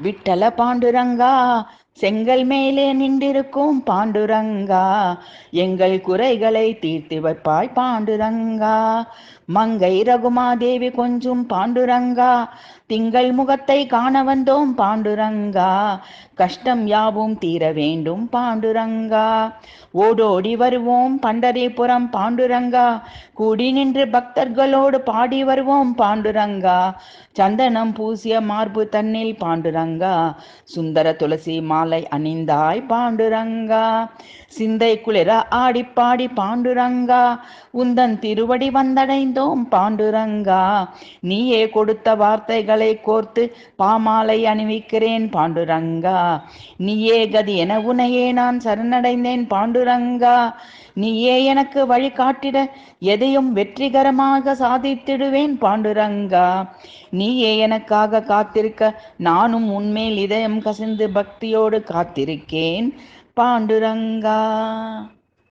விட்டல பாண்டுரங்கா, செங்கல் மேலே நின்றிருக்கும் பாண்டுரங்கா, எங்கள் குறைகளை தீர்த்து வைப்பாய் பாண்டுரங்கா. மங்கை ரகுமாதேவி கொஞ்சும் பாண்டுரங்கா, திங்கள் முகத்தை காண வந்தோம் பாண்டுரங்கா, கஷ்டம் யாவும் தீர வேண்டும் பாண்டுரங்கா. ஓடோடி வருவோம் பண்டரிபுரம் பாண்டுரங்கா, கூடி நின்று பக்தர்களோடு பாடி வருவோம் பாண்டுரங்கா. சந்தனம் பூசிய மார்பு தன்னில் பாண்டுரங்கா, சுந்தர துளசி மாலை அணிந்தாய் பாண்டுரங்கா. சிந்தை குளிர ஆடிப்பாடி பாண்டுரங்கா, உந்தன் திருவடி வந்தடைந்தோம் பாண்டுரங்கா. நீயே கொடுத்த வார்த்தைகளை கோர்த்து பாமாலை அணிவிக்கிறேன் பாண்டுரங்கா. நீயே கதி என உனையே நான் சரணடைந்தேன் பாண்டுரங்கா. நீயே எனக்கு வழிகாட்டிட எதையும் வெற்றிகரமாக சாதித்திடுவேன் பாண்டுரங்கா. நீயே எனக்காக காத்திருக்க நானும் உன்மேல் இதயம் கசிந்து பக்தியோடு காத்திருக்கேன் பாண்டுரங்கா.